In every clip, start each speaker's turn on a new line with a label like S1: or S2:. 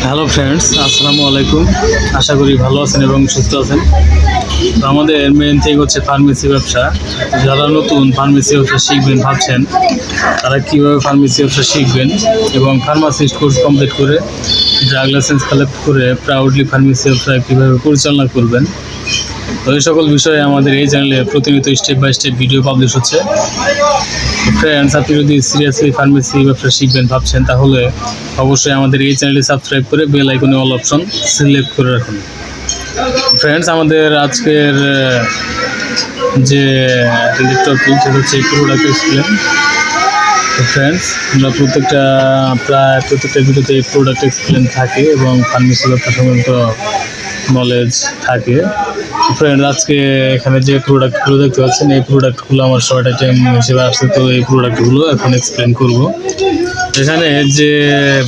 S1: Hello friends, আসসালামু আলাইকুম। আশা করি ভালো আছেন এবং সুস্থ আছেন। তো আমাদের মেন থিং হচ্ছে ফার্মেসি ব্যবসা। যারা নতুন ফার্মেসি ব্যবসা শিখবেন ভাবছেন, তারা কীভাবে ফার্মেসি ব্যবসা শিখবেন এবং ফার্মাসিস্ট কোর্স কমপ্লিট করে ড্রাগ লাইসেন্স কালেক্ট করে প্রাউডলি ফার্মেসি ব্যবসা কীভাবে পরিচালনা করবেন, তো এই সকল বিষয়ে আমাদের এই চ্যানেলে প্রতিনিয়ত step by step video publish হচ্ছে। ফ্রেন্ডস, আপনি যদি সিরিয়াসলি ফার্মেসি ব্যবসা শিখবেন ভাবছেন, তাহলে অবশ্যই আমাদের এই চ্যানেলটি সাবস্ক্রাইব করে বেল আইকনে অল অপশন সিলেক্ট করে রাখুন। ফ্রেন্ডস, আমাদের আজকের যে টপিক সেটা হচ্ছে প্রোডাক্ট এক্সপ্লেন। তো ফ্রেন্ডস, আমরা প্রায় প্রত্যেকটা ভিডিওতে এই প্রোডাক্ট এক্সপ্লেন থাকে এবং ফার্মেসি ব্যবসা সম্বন্ধে নলেজ থাকে। ফ্রেন্ডস, আজকে এখানে যে প্রোডাক্টগুলো দেখতে পাচ্ছেন, এই প্রোডাক্টগুলো আমার শর্ট আইটেম হিসেবে আসছে। তো এই প্রোডাক্টগুলো এখন এক্সপ্লেন করব। এখানে যে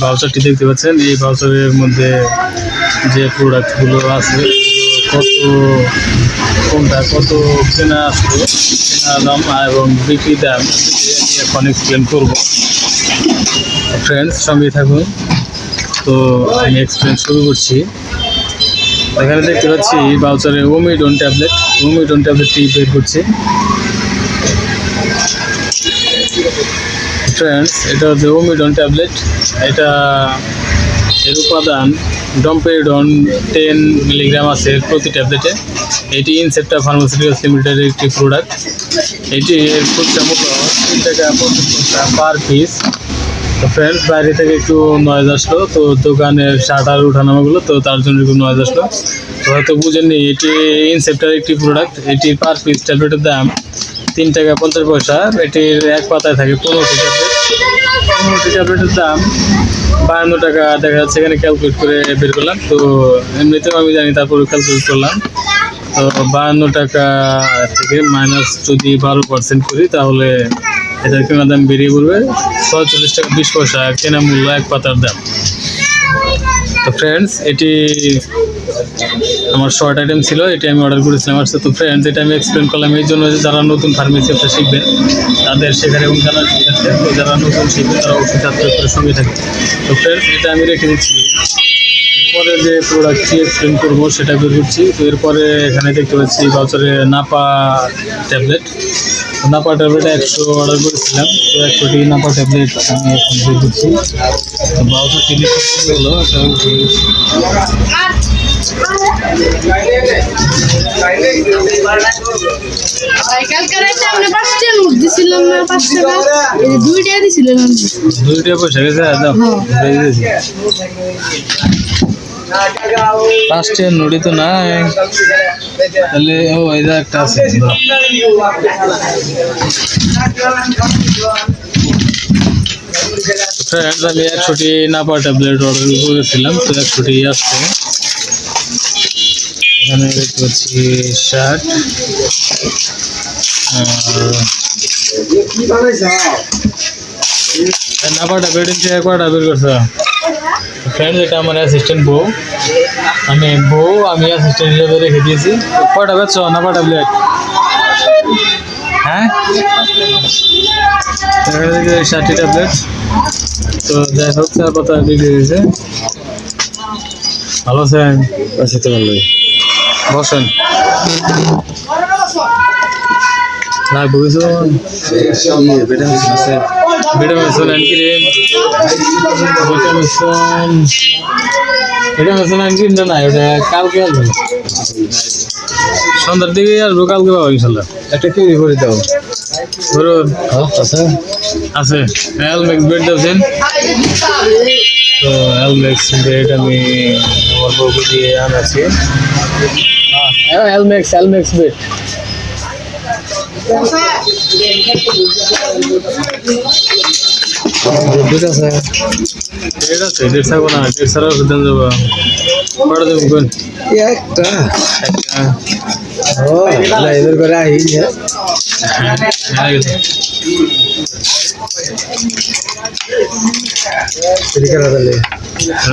S1: ভাউচারটি দেখতে পাচ্ছেন, এই ভাউচারের মধ্যে যে প্রোডাক্টগুলো আছে, কোনটা কত কেনা আসলো, কেনা দাম এবং বিক্রি দাম এখন এক্সপ্লেন করব। ফ্রেন্ডস, সঙ্গে থাকুন। তো আমি এক্সপ্লেন শুরু করছি। এখানে দেখতে পাচ্ছি ভাউচারে ওমিডন ট্যাবলেটটি বের করছি। ফ্রেন্ডস, এটা হচ্ছে ওমিডন ট্যাবলেট। এর উপাদান ডম্পেরিডন 10 মিলিগ্রাম আছে প্রতি ট্যাবলেটে। এটি ইনসেপ্টা ফার্মাসিউটিক্যালস লিমিটেডের একটি প্রোডাক্ট। এর খুচরা মূল্য 3 টাকা 25 পয়সা পার পিস। তো ফ্রেন্ডস, বাইরে থেকে একটু নয়েজ আসলো, তো দোকানের শাটার উঠানামাগুলো, তো তার জন্য একটু নয়েজ আসলো। তো হয়তো বুঝেননি, এটি ইনসেপ্টার একটি প্রোডাক্ট। এটির পার পিস ট্যাবলেটের দাম 3 টাকা 50 পয়সা। এটির এক পাতায় থাকে 15টি ট্যাবলেট। 15টি ট্যাবলেটের দাম 52 টাকা দেখা যাচ্ছে। এখানে ক্যালকুলেট করে বের করলাম। তো এমনিতেও আমি জানি, তারপরে ক্যালকুলেট করলাম। তো 52 টাকা থেকে মাইনাস যদি 12% করি, তাহলে এটার কেনা দাম বেরিয়ে পড়বে 46 টাকা 20 পয়সা কেনা মূল্য এক পাতার দাম। তো ফ্রেন্ডস, এটি আমার শর্ট আইটেম ছিল, এটি আমি অর্ডার করেছিলাম আসছে। তো ফ্রেন্ডস, এটা আমি এক্সপ্লেন করলাম এই জন্য যে যারা নতুন ফার্মেসি ব্যবসা শিখবেন তাদের শেখার এবং জানার সুবিধার্থে। তো যারা নতুন শিখবেন তারা অবশ্যই সাবস্ক্রাইব করে সঙ্গে থাকবে। তো ফ্রেন্ডস, এটা আমি রেখে দিচ্ছি। এরপরে যে প্রোডাক্টটি এক্সপ্লেন করবো সেটা বের করছি। তো এরপরে এখানে দেখতে পাচ্ছি ভাউচারে নাপা ট্যাবলেট 100 অর্ডার করেছিলাম। তো 100টি নাপা ট্যাবলেট আমি এখন বের করছি। তো ভাউচারটি লিখে হলো দুইটা পয়সা গেছে। 5টা নোটি তো নাই, তাহলে ও এটা একটা আছে। ফ্রেন্ডস, আমি 100টি নাপা ট্যাবলেট অর্ডার করেছিলাম। তো 100টি আসছে। এখানে দেখতে পাচ্ছি শার্ট নাপা ট্যাবলেট কয়টা বের করছে। ফ্রেন্ডস, এটা আমার অ্যাসিস্ট্যান্ট বউ, আমি অ্যাসিস্ট্যান্ট হিসেবে রেখে দিয়েছি। কয়টা বেচছ নাপা ট্যাবলেট? হ্যাঁ, এখানে দেখি 60টি ট্যাবলেট। তো যাই হোক, 4 পাতা বিক্রি হয়েছে। ভালো আছেন? আছি তো ভালোই। বসেন। না বুঝেছো ভিটামিন কিনতে নাই, ওটা কালকে আসবে, সন্ধ্যার দিকে আসবো। কালকে পাবো ইনশাল্লাহ। একটা কি করে দাও ধরুন। আছে অ্যালমেক্স বেড দেবেন। তো অ্যালমেক্স বেড আমি আমার বউকে দিয়ে আনাচ্ছি। অ্যালমেক্স বেড ঠিক আছে। ঠিক আছে, 150 না 150 দেন যাবো। কটা দেবেন? একটা এদের করে আহি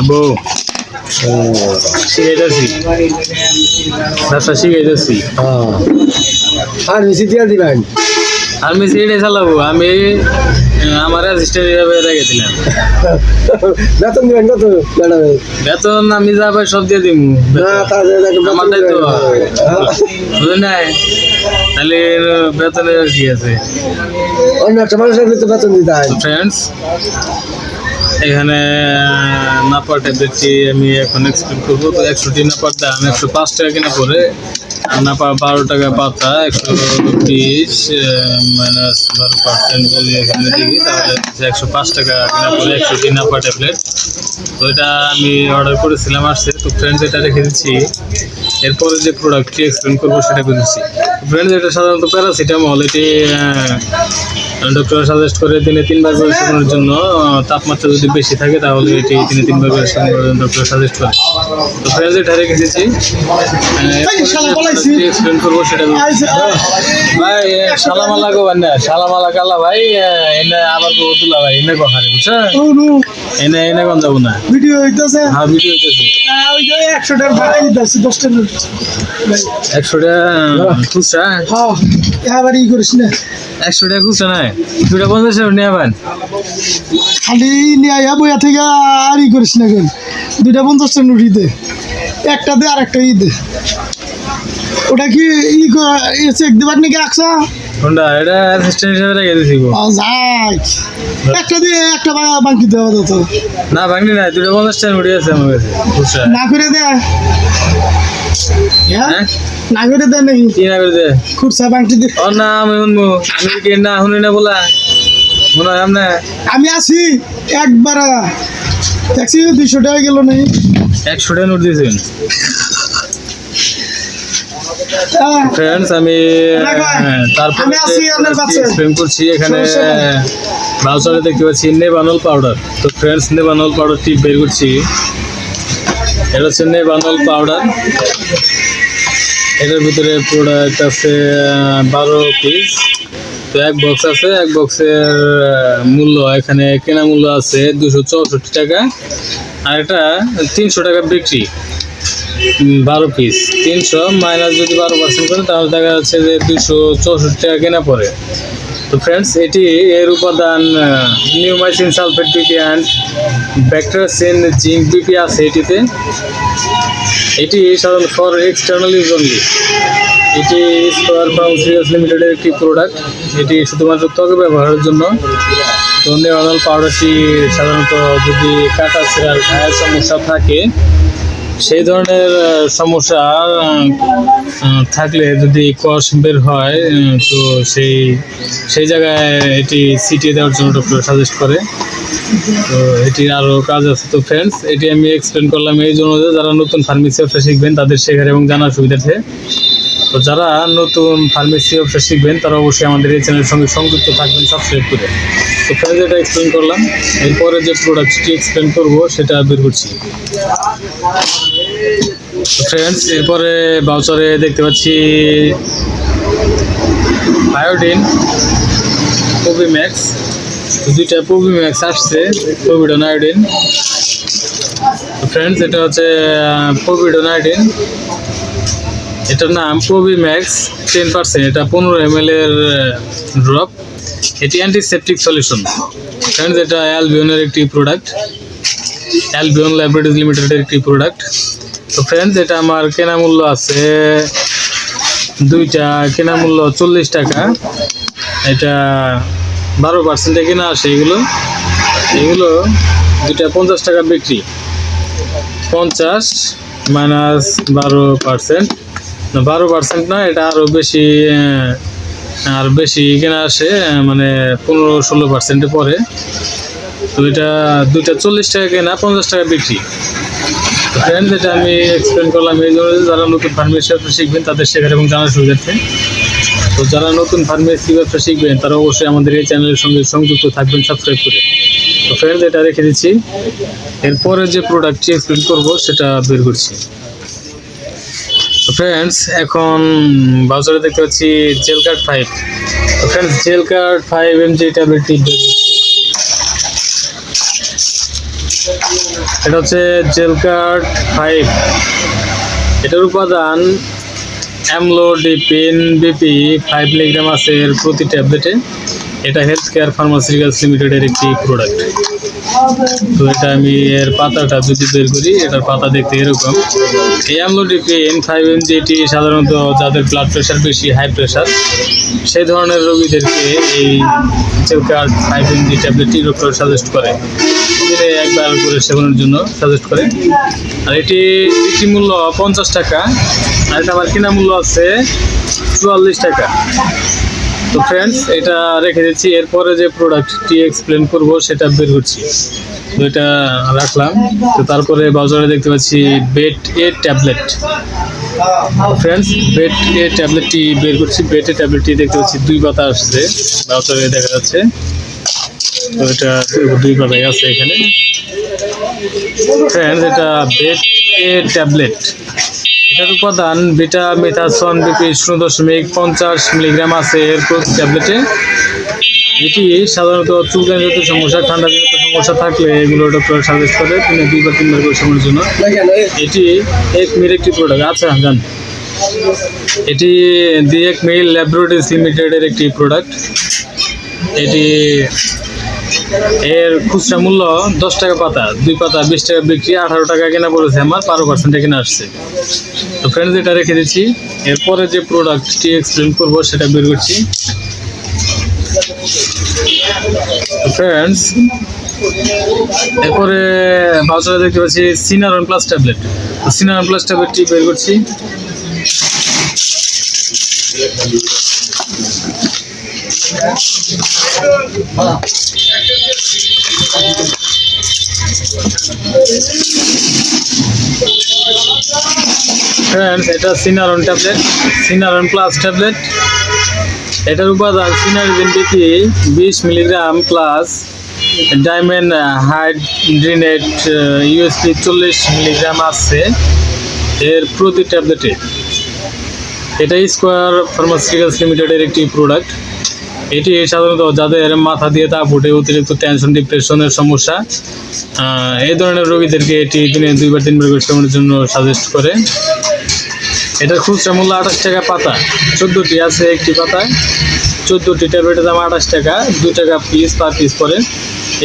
S1: বউ শিখাইতেছি, ব্যবসা শিখাইতেছি। ফার্মেসি দিয়ে দিবেন। ফার্মেসি এটাই চালাবো আমি। আমার অ্যাসিস্ট্যান্ট হিসাবে রেখে দিলাম।
S2: বেতন দিবেন কত ম্যাডামে?
S1: বেতন আমি যা পাই সব দিয়ে দিব।
S2: না তাহলে
S1: আমারটাই তো বুঝলেন নাই, তাহলে বেতনের আর কি আছে।
S2: অন্য একটা মানুষের তো বেতন দিতে হয়।
S1: ফ্রেন্ডস, এখানে নাপার ট্যাবলেটটি আমি এখন এক্সপ্লেন করবো। তো 100টি নাপার দাম 105 টাকা কিনা পড়ে। আর নাপা 12 টাকা পাতা, 120 মাইনাস 12% যদি এখানে দিই তাহলে 105 টাকা কিনা পড়ে 100টি নাপা ট্যাবলেট। তো এটা আমি অর্ডার করেছিলাম, আসছে। তো ফ্রেন্ডস এটা রেখে দিচ্ছি। এরপরে যে প্রোডাক্টটি এক্সপ্লেন করবো সেটা বলছি। ফ্রেন্ডস, এটা সাধারণত প্যারাসিটামল। এটি ডক্টর সাজেস্ট করে দিনে 3 বার করে সেবনের জন্য। তাপমাত্রা যদি বেশি থাকে তাহলে এটি দিনে 3 বার করে সেবন করার ডক্টর সাজেস্ট করে। তো ফ্রেন্ডস, এটা রেখে দিচ্ছি। এক্সপ্লেন করবো সেটা ভাই। সালামালা গোবান না, সালামালা কালা ভাই। এনে আবার তুলা ভাই, এনে কখারে বুঝছে, এনে এনে কোন যাবো না।
S2: ভিডিও হইতেছে?
S1: হ্যাঁ, ভিডিও হইতেছে।
S2: ওই যে 100 টাকা ভাড়া দিতেছি, 10 টাকা
S1: 100 টাকা খুচরা।
S2: হ্যাঁ, আবার ই করিস না।
S1: 100 টাকা খুচরা নাই, 250 টাকা নিয়ে আবেন।
S2: খালি নিয়ে আয়া বইয়া থেকে আর ই করিস না কেন। 250 টাকা নোট দে, একটা দে আর একটা ই দে। ওটা কি চেক দেবার নাকি রাখছা?
S1: কোনটা? এটা অ্যাসিস্ট্যান্ট হিসেবে রেখে দিছি গো।
S2: যাক, একটা দিয়ে একটা বাকি দেওয়া যেত
S1: না। ভাঙনি নাই, 250 টাকা নোট আছে আমার কাছে খুচরা।
S2: না করে দে।
S1: হ্যাঁ,
S2: না করে দে নাকি?
S1: কি না করে দে?
S2: খুচরা বাংটি দে।
S1: ও না, আমি শুনবো। আমি কি না শুনি না বলা শোনা না।
S2: আমি আছি একবার ট্যাক্সি 200 টাকা গেল নাই।
S1: 100 টাকা নোট দিয়েছেন। ফ্রেন্ডস, আমি তারপরে এক্সপ্লেন করছি। এখানে বাউচারে দেখতে পাচ্ছি নেবানল পাউডার। তো ফ্রেন্ডস, নেবানল পাউডারটি বের করছি। এটা হচ্ছে নেবানল পাউডার। এটার ভিতরে প্রোডাক্ট আছে 12 পিস। তো এক বক্স আছে। এক বক্সের মূল্য এখানে কেনা মূল্য আছে 264 টাকা, আর এটা 300 টাকা বিক্রি। 12 পিস 300 মাইনাস যদি 12% করে তাহলে দেখা যাচ্ছে যে 264 টাকা কেনা পড়ে। তো ফ্রেন্ডস, এটি এর উপাদান neomycin sulphate BP and bacitracin zinc BP আছে এটিতে। এটি সাধারণত ফর এক্সটার্নাল ইউজ অনলি। এটি স্কয়ার ফার্মাসিউটিক্যালস লিমিটেডের একটি প্রোডাক্ট। এটি শুধুমাত্র ত্বকে ব্যবহারের জন্য। তো নেবানল পাউডারটি সাধারণত যদি কাটা ছেঁড়ার ঘায়ের সমস্যা থাকে, সেই ধরনের সমস্যা থাকলে যদি কষ বের হয়, তো সেই জায়গায় এটি ছিটিয়ে দেওয়ার জন্য ডক্টর সাজেস্ট করে। তো এটির আরও কাজ আছে। তো ফ্রেন্ডস, এটি আমি এক্সপ্লেন করলাম এই জন্য যে যারা নতুন ফার্মেসি ব্যবসা শিখবেন তাদের শেখার এবং জানার সুবিধার্থে। তো যারা নতুন ফার্মেসি ব্যবসা শিখবেন তারা অবশ্যই আমাদের এই চ্যানেলের সঙ্গে সংযুক্ত থাকবেন সাবস্ক্রাইব করে। তো ফ্রেন্ডস, এটা এক্সপ্লেন করলাম। এরপরে যে প্রোডাক্টটি এক্সপ্লেন করবো সেটা বের করছি। ফ্রেন্ডস, এরপরে বাউচারে দেখতে পাচ্ছি আয়োডিন প্রোবিম্যাক্স। দুইটা প্রোবিম্যাক্স আসছে, প্রোভিডন আয়োডিন। ফ্রেন্ডস, এটা হচ্ছে প্রোভিডন আয়োডিন। এটার নাম প্রোবিম্যাক্স 10%। এটা 15 ml এর ড্রপ। এটি অ্যান্টিসেপটিক সলিউশন। ফ্রেন্ডস, এটা অ্যালবিয়নের একটি প্রোডাক্ট, অ্যালবিয়ন ল্যাবরেটরিজ লিমিটেডের একটি প্রোডাক্ট। তো ফ্রেন্ডস, এটা আমার কেনা মূল্য আছে, দুইটা কেনা মূল্য 40 টাকা। এটা 12% কেনা আসে। এগুলো দুইটা 50 টাকা বিক্রি। 50 মাইনাস 12%, 12% না, এটা আরও বেশি কেনা আসে, মানে 15-16% পরে। তো এটা দুইটা 40 টাকা কেনা, 50 টাকা বিক্রি। তো ফ্রেন্ডস, এটা আমি এক্সপ্লেন করলাম এই জন্য যারা নতুন ফার্মেসি ব্যবসা শিখবেন তাদের শেখার এবং জানার সুবিধার্থে। তো যারা নতুন ফার্মেসি ব্যবসা শিখবেন তারা অবশ্যই আমাদের এই চ্যানেলের সঙ্গে সংযুক্ত থাকবেন সাবস্ক্রাইব করে। তো ফ্রেন্ডস, এটা রেখে দিচ্ছি। এরপরে যে প্রোডাক্টটি এক্সপ্লেন করবো সেটা বের করছি। তো ফ্রেন্ডস, এখন বাজারে দেখতে পাচ্ছি জেল কার্ড 5। তো ফ্রেন্ডস, জেল কার্ড 5 mg ট্যাবলেটটি বের করছি। এটা হচ্ছে জেল কার্ড 5। এটার উপাদান অ্যামলোডিপিন বিপি 5 মিলিগ্রাম আছে এর প্রতি ট্যাবলেটে। এটা হেলথ কেয়ার ফার্মাসিউটিক্যালস লিমিটেডের একটি প্রোডাক্ট। তো এটা আমি এর পাতাটা যদি বের করি, এটার পাতা দেখতে এরকম। এই অ্যামলোডিপিন 5mg এটি সাধারণত যাদের ব্লাড প্রেশার বেশি, হাই প্রেশার, সেই ধরনের রোগীদেরকে এই চেলকার 5mg ট্যাবলেটটি ডক্টর সাজেস্ট করে, দিনে একবার করে সেবনের জন্য সাজেস্ট করে। আর এটি বিক্রি মূল্য 50 টাকা, আর এটা আমার কেনা মূল্য আছে 44 টাকা। তো ফ্রেন্ডস, এটা রেখে দিচ্ছি। এরপরে যে প্রোডাক্টটি এক্সপ্লেন করব সেটা বের করছি। তো এটা রাখলাম। তো তারপরে বাজারে দেখতে পাচ্ছি বেট এ ট্যাবলেট। ফ্রেন্ডস, বেট এ ট্যাবলেটটি বের করছি। বেট এ ট্যাবলেটটি দেখতে পাচ্ছি 2 পাতা আসছে, বাজারে দেখা যাচ্ছে। তো এটা 2 পাতাই আছে এখানে। ফ্রেন্ডস, এটা বেট এ ট্যাবলেট। এটার উপাদান বিটামিথাসন বিপি 0.50 মিলিগ্রাম আছে এর প্রতি ট্যাবলেটে। এটি সাধারণত চুলকানিজনিত সমস্যা, ঠান্ডাজনিত সমস্যা থাকলে এগুলো ডক্টর সাজেস্ট করে 2 বা 3 বার করে সেবনের জন্য। এটি এক মিল একটি প্রোডাক্ট। আচ্ছা জান, এটি এক মিল ল্যাবরেটরিজ লিমিটেডের একটি প্রোডাক্ট। এটি এর খুচরা মূল্য 10 টাকা পাতা, 2 পাতা 20 টাকা বিক্রি, 18 টাকা কেনা পড়েছে আমার, 12% কেনা আসছে। তো ফ্রেন্ডস, এটা রেখে দিচ্ছি। এরপরে যে প্রোডাক্টটি এক্সপ্লেন করবো সেটা বের করছি। ফ্রেন্ডস, এরপরে বাজারে দেখতে পাচ্ছি Cinaron plus tablet. Cinaron plus ট্যাবলেটটি বের করছি। ফ্রেন্ডস, এটা Cinaron tablet, Cinaron plus tablet. এটার উপাদান cinnarizine BP 20 milligram plus dimenhydrinate USP 40 milligram আছে এর প্রতি ট্যাবলেটে। এটা স্কোয়ার ফার্মাসিউটিক্যালস লিমিটেডের একটি প্রোডাক্ট। এটি সাধারণত যাদের মাথা দিয়ে তাপ ওঠে, অতিরিক্ত টেনশন, ডিপ্রেশনের সমস্যা, এই ধরনের রোগীদেরকে এটি দিনে 2 বা 3 বার করে সেবনের জন্য সাজেস্ট করে। এটার খুচরা মূল্য 28 টাকা পাতা, 14টি আছে একটি পাতায়। 14টি ট্যাবলেটের দাম 28 টাকা, 2 টাকা পিস পার পিস করে।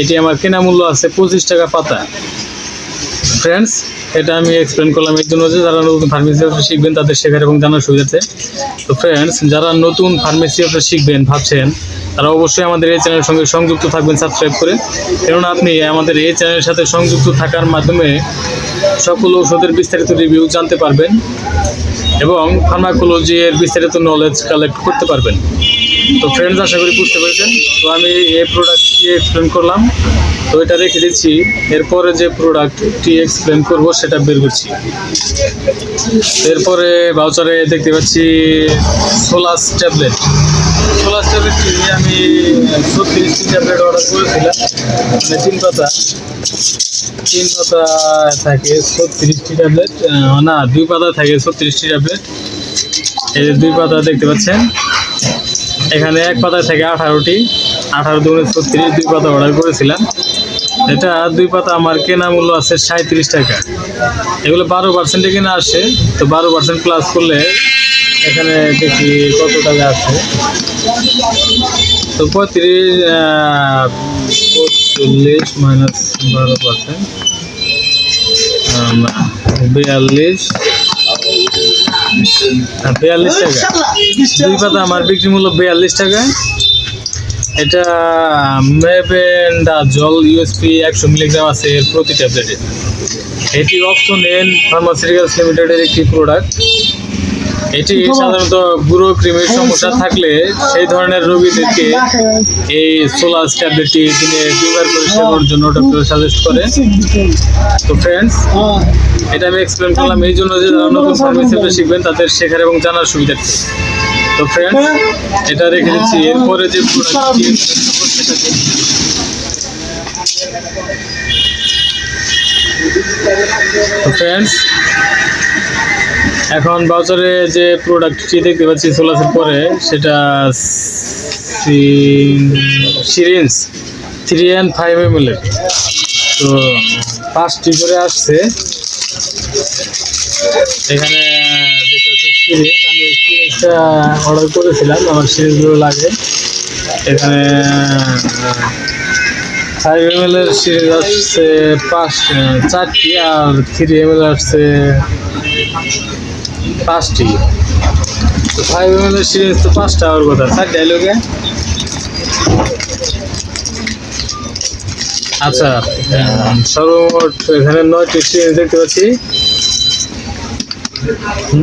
S1: এটি আমার কেনা মূল্য আছে 25 টাকা পাতা। ফ্রেন্ডস, এটা আমি এক্সপ্লেন করলাম এর জন্য যে যারা নতুন ফার্মেসি ব্যবসা শিখবেন তাদের শেখার এবং জানার সুবিধাতে। তো ফ্রেন্ডস, যারা নতুন ফার্মেসি ব্যবসা শিখবেন ভাবছেন, তারা অবশ্যই আমাদের এই চ্যানেলের সঙ্গে সংযুক্ত থাকবেন সাবস্ক্রাইব করে। কেননা আপনি আমাদের এই চ্যানেলের সাথে সংযুক্ত থাকার মাধ্যমে সকল ঔষধের বিস্তারিত রিভিউ জানতে পারবেন এবং ফার্মাকোলজি এর বিস্তারিত নলেজ কালেক্ট করতে পারবেন। তো ফ্রেন্ডস, আশা করি বুঝতে পেরেছেন। তো আমি এই প্রোডাক্টটি এক্সপ্লেন করলাম, তো এটা রেখে দিচ্ছি। এরপরে যে প্রোডাক্টটি এক্সপ্লেন করব সেটা বের করছি। এরপরে ভাউচারে দেখতে পাচ্ছি সোলাস ট্যাবলেট। সোলাস ট্যাবলেটটি আমি 36টি ট্যাবলেট অর্ডার করেছিলাম, মানে 3 পাতা থাকে 36টি ট্যাবলেট, না 2 পাতা থাকে 36টি ট্যাবলেট। এই যে 2 পাতা দেখতে পাচ্ছেন, এখানে 1 পাতা থেকে 18টি, 18 দুগুণে 36, 2 পাতা অর্ডার করেছিলাম। এটা 2 পাতা আমার কেনা মূল্য আছে 37 টাকা। এগুলো 12% কেনা আসে। তো 12% প্লাস করলে এখানে দেখি কত টাকা আছে। তো 45 মাইনাস 12%, 42 টাকা। 2 পাতা আমার বিক্রি মূল্য 42 টাকা। এটা মেবেন্ডাজল ইউএসপি 100 মিলিগ্রাম আছে এর প্রতি ট্যাবলেটে। এটি অপশনেল ফার্মাসিউটিক্যালস লিমিটেডের একটি প্রোডাক্ট। এটি সাধারণত বুড়ো ক্রিমের সমস্যা থাকলে সেই ধরনের রোগীদেরকে এই সোলাস ট্যাবলেটটি দিনে 2 বার করে সেবনের জন্য ডক্টর সাজেস্ট করে। তো ফ্রেন্ডস, এটা আমি এক্সপ্লেন করলাম এই জন্য যে যারা নতুন ফার্মেসি শিখবেন তাদের শেখার এবং জানার সুবিধার্থে। তো ফ্রেন্ডস, এটা রেখে দিচ্ছি। এরপরে যে প্রোডাক্টটি তো ফ্রেন্ডস, এখন বাজারে যে প্রোডাক্টটি দেখতে পাচ্ছি সোলাসের পরে, সেটা সিরিঞ্জ 3 and 5 ml। তো 5টি করে আসছে এখানে দেখতে পাচ্ছি সিরিঞ্জ। আমি সিরিঞ্জটা অর্ডার করেছিলাম, আমার সিরিঞ্জগুলো লাগে। এখানে 5 ml এর সিরিজ আসছে 4টি, আর 3 ml আসছে 5টি। তো 5 ml এর সিরিজ তো 5টা আর কথা 4 ডায়লগে। আচ্ছা, সর্বমোট এখানে 9টি সিরিজ দেখতে পাচ্ছি।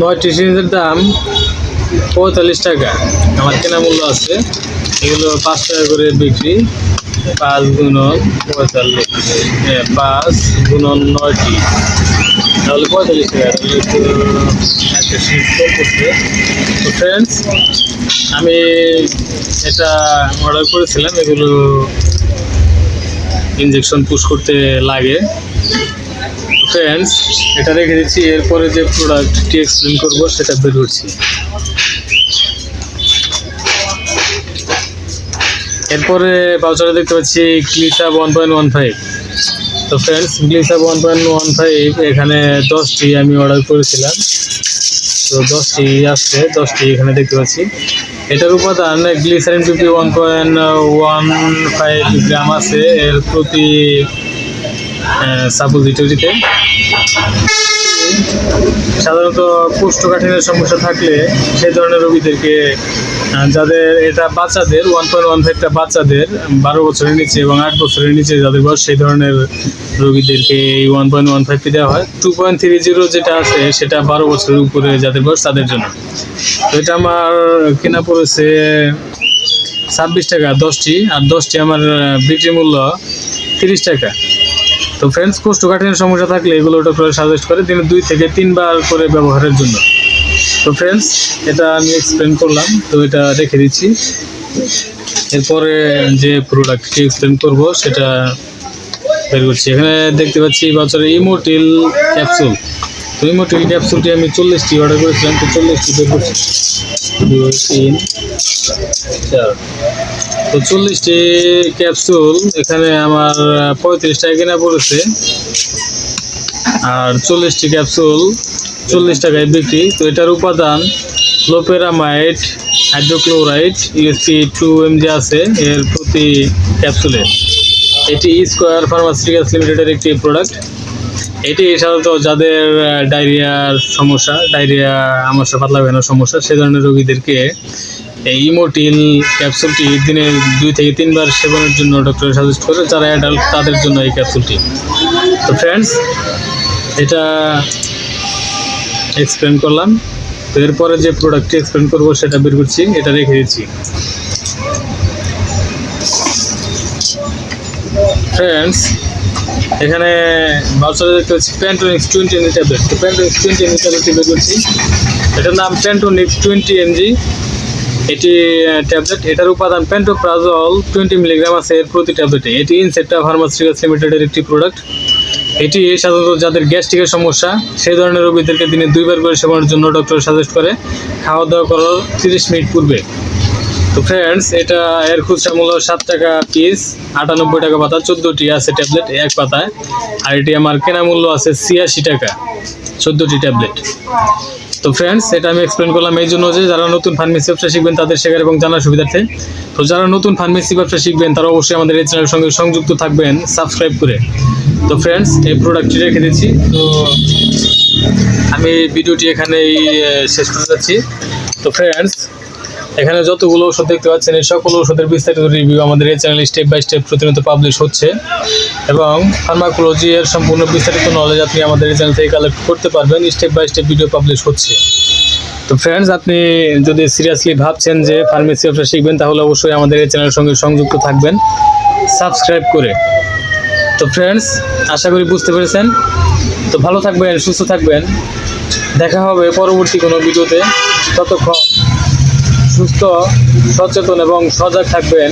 S1: 9টি সিরিজের দাম 45 টাকা আমার কেনা মূল্য আছে। এগুলো 5 টাকা করে বিক্রি। 5 গুণন 45, 5 গুণন 9টি, তাহলে 45 টাকা। তাহলে একটু একটা সিরিজ কম করছে। তো ফ্রেন্ডস, আমি এটা অর্ডার করেছিলাম। এগুলো ইনজেকশন পুশ করতে লাগে। ফ্রেন্ডস, এটা রেখে দিচ্ছি। এরপরে যে প্রোডাক্টটি এক্সপ্লেন করবো সেটা বের করছি। এরপরে বাউচারে দেখতে পাচ্ছি গ্লিসাব 1.15। তো ফ্রেন্ডস, গ্লিসাব 1.15 এখানে 10টি আমি অর্ডার করেছিলাম। তো 10টি আসছে, 10টি এখানে দেখতে পাচ্ছি। এটার উপাদান গ্লিসারিন পিপি 1.15 গ্রাম আছে এর প্রতি সাপোজিটরিতে। সাধারণত কোষ্ঠকাঠিন্যের সমস্যা থাকলে সেই ধরনের রোগীদেরকে, যাদের এটা বাচ্চাদের 1.15টা বাচ্চাদের 12 বছরের নিচে এবং 8 বছরের নিচে যাদের বয়স, সেই ধরনের রোগীদেরকে এই 1.15টি দেওয়া হয়। 2.30 যেটা আছে সেটা 12 বছরের উপরে যাদের বয়স তাদের জন্য। তো এটা আমার কেনা পড়েছে 26 টাকা 10টি, আর 10টি আমার বিক্রি মূল্য 30 টাকা। তো ফ্রেন্ডস, কোষ্ঠকাঠিন্যের সমস্যা থাকলে এগুলো ডক্টর সাজেস্ট করে দিনে 2 থেকে 3 বার করে ব্যবহারের জন্য। তো ফ্রেন্ডস, এটা আমি এক্সপ্লেন করলাম, তো এটা রেখে দিচ্ছি। এরপরে যে প্রোডাক্টটি এক্সপ্লেন করব সেটা বের করছি। এখানে দেখতে পাচ্ছি বছরে ইমোটিল ক্যাপসুল। তো ইমোটিল ক্যাপসুলটি আমি 40টি অর্ডার করেছিলাম। তো 40টি বের করছি, 2, 3, 4। তো 40টি ক্যাপসুল এখানে আমার 35 টাকা কেনা পড়েছে, আর 40টি ক্যাপসুল 40 টাকায় বিক্রি। তো এটার উপাদান লোপেরামাইড হাইড্রোক্লোরাইড ইউএসপি 2 mg আছে এর প্রতি ক্যাপসুলে। এটি স্কোয়ার ফার্মাসিউটিক্যালস লিমিটেডের একটি প্রোডাক্ট। এটি সাধারণত যাদের ডায়রিয়ার সমস্যা, ডায়রিয়া আমাশা পাতলা পায়খানার সমস্যা, সে ধরনের রোগীদেরকে এই ইমোটিল ক্যাপসুলটি দিনে 2 থেকে 3 বার সেবনের জন্য ডক্টর সাজেস্ট করে। যারা অ্যাডাল্ট তাদের জন্য এই ক্যাপসুলটি। তো ফ্রেন্ডস, এটা এক্সপ্লেন করলাম। তো এরপরে যে প্রোডাক্টটি এক্সপ্লেন করবো সেটা বের করছি, এটা রেখে দিচ্ছি। ফ্রেন্ডস, এখানে বাউচারে দেখতে পাচ্ছি প্যান্টোনিক্স 20 mg ট্যাবলেট। তো প্যান্টোনিক্স 20 mg ট্যাবলেটটি বের করছি। এটার নাম প্যান্টোনিক্স 20 mg। এটি ট্যাবলেট। এটার উপাদান প্যান্টোপ্রাজল 20 মিলিগ্রাম আছে এর প্রতি ট্যাবলেটে। এটি ইনসেপ্টা ফার্মাসিউটিক্যালস লিমিটেডের একটি প্রোডাক্ট। এটি সাধারণত যাদের গ্যাস্ট্রিকের সমস্যা সেই ধরনের রোগীদেরকে দিনে 2 বার করে সেবনের জন্য ডক্টর সাজেস্ট করে খাওয়া দাওয়া করার 30 মিনিট পূর্বে। তো ফ্রেন্ডস, এটা এর খুচরা মূল্য 7 টাকা পিস, 98 টাকা পাতা, 14টি আছে ট্যাবলেট এক পাতায়। আর এটি আমার কেনা মূল্য আছে 86 টাকা 14টি ট্যাবলেট। তো ফ্রেন্ডস, এটা আমি এক্সপ্লেন করলাম এই জন্য যে যারা নতুন ফার্মেসি ব্যবসা শিখবেন তাদের শেখার এবং জানার সুবিধার্থে। তো যারা নতুন ফার্মেসি ব্যবসা শিখবেন তারা অবশ্যই আমাদের এই চ্যানেলের সঙ্গে সংযুক্ত থাকবেন সাবস্ক্রাইব করে। তো ফ্রেন্ডস, এই প্রোডাক্টটি রেখে দিচ্ছি। তো আমি ভিডিওটি এখানেই শেষ করে যাচ্ছি। তো ফ্রেন্ডস, এখানে যতগুলো ওষুধ দেখতে পাচ্ছেন এই সকল ওষুধের বিস্তারিত রিভিউ আমাদের এই চ্যানেলে স্টেপ বাই স্টেপ প্রতিনিয়ত পাবলিশ হচ্ছে, এবং ফার্মাকোলজি এর সম্পূর্ণ বিস্তারিত নলেজ আপনি আমাদের এই চ্যানেল থেকে কালেক্ট করতে পারবেন। Step by step video publish হচ্ছে। তো ফ্রেন্ডস, আপনি যদি সিরিয়াসলি ভাবছেন যে ফার্মেসি ব্যবসা শিখবেন তাহলে অবশ্যই আমাদের এই চ্যানেলের সঙ্গে সংযুক্ত থাকবেন সাবস্ক্রাইব করে। তো ফ্রেন্ডস, আশা করি বুঝতে পেরেছেন। তো ভালো থাকবেন, সুস্থ থাকবেন। দেখা হবে পরবর্তী কোনো ভিডিওতে। ততক্ষণ সুস্থ, সচেতন এবং সজাগ থাকবেন।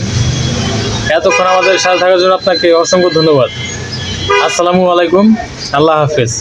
S1: এতক্ষণ আমাদের সাথে থাকার জন্য আপনাকে অসংখ্য ধন্যবাদ। আসসালামু আলাইকুম, আল্লাহ হাফেজ।